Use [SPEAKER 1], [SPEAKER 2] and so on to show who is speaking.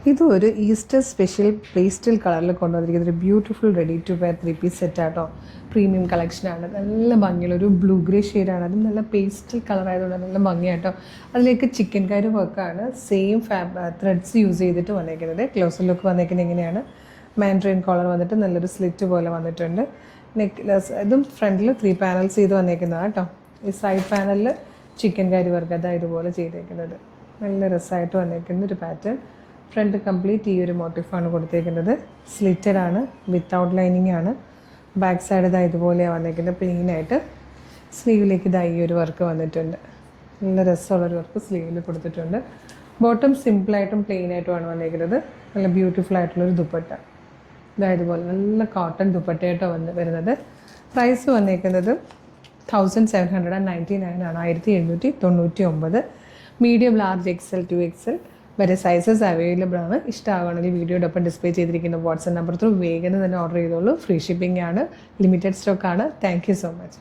[SPEAKER 1] ഇതും ഒരു Easter special pastel കളറിൽ കൊണ്ടുവന്നിരിക്കുന്ന ഒരു beautiful ready to wear 3-piece സെറ്റാട്ടോ. പ്രീമിയം കളക്ഷനാണ്. നല്ല ഭംഗിയുള്ള ഒരു ബ്ലൂ ഗ്രേ ഷെയ്ഡാണ്. അത് നല്ല പേസ്റ്റൽ കളർ ആയതുകൊണ്ട് നല്ല ഭംഗിയാട്ടോ. അതിലേക്ക് ചിക്കൻ കറി വർക്കാണ്. സെയിം ത്രെഡ്സ് യൂസ് ചെയ്തിട്ട് വന്നേക്കുന്നത്. ക്ലോസർ ലുക്ക് വന്നേക്കുന്നത് എങ്ങനെയാണ്? മാൻഡ്രിൻ കോളർ വന്നിട്ട് നല്ലൊരു സ്ലിറ്റ് പോലെ വന്നിട്ടുണ്ട്. ഇതും ഫ്രണ്ടിൽ 3 പാനൽസ് ചെയ്ത് വന്നേക്കുന്നതാണ് കേട്ടോ. ഈ സൈഡ് പാനലിൽ ചിക്കൻ കറി വർക്ക് അതാ ഇതുപോലെ ചെയ്തേക്കുന്നത്. നല്ല രസമായിട്ട് വന്നേക്കുന്ന ഒരു പാറ്റേൺ. ഫ്രണ്ട് കംപ്ലീറ്റ് ഈ ഒരു മോട്ടീഫാണ് കൊടുത്തേക്കുന്നത്. സ്ലിറ്റഡ് ആണ്, വിത്തൗട്ട് ലൈനിങ് ആണ്. ബാക്ക് സൈഡ് ഇതാ ഇതുപോലെയാണ് വന്നേക്കുന്നത്. പ്ലെയിനായിട്ട് സ്ലീവിലേക്ക് ഇതാ ഈ ഒരു വർക്ക് വന്നിട്ടുണ്ട്. നല്ല രസമുള്ളൊരു വർക്ക് സ്ലീവിൽ കൊടുത്തിട്ടുണ്ട്. ബോട്ടം സിമ്പിളായിട്ടും പ്ലെയിനായിട്ടുമാണ് വന്നേക്കുന്നത്. നല്ല ബ്യൂട്ടിഫുൾ ആയിട്ടുള്ളൊരു ദുപ്പട്ട ഇതാ ഇതുപോലെ നല്ല കോട്ടൺ ദുപ്പട്ടയായിട്ടോ വരുന്നത്. പ്രൈസ് വന്നേക്കുന്നത് 1799 ആണ്. 1799. മീഡിയം, ലാർജ്, XL, 2XL വരെ സൈസസ് അവൈലബിൾ ആണ്. ഇഷ്ടമാവുകയാണെങ്കിൽ വീഡിയോടൊപ്പം ഡിസ്പ്ലേ ചെയ്തിരിക്കുന്ന വാട്സ്ആപ്പ് നമ്പർ ത്രൂ വേഗം തന്നെ ഓർഡർ ചെയ്തോളൂ. ഫ്രീ ഷിപ്പിംഗ് ആണ്, ലിമിറ്റഡ് സ്റ്റോക്ക് ആണ്. Thank you so much.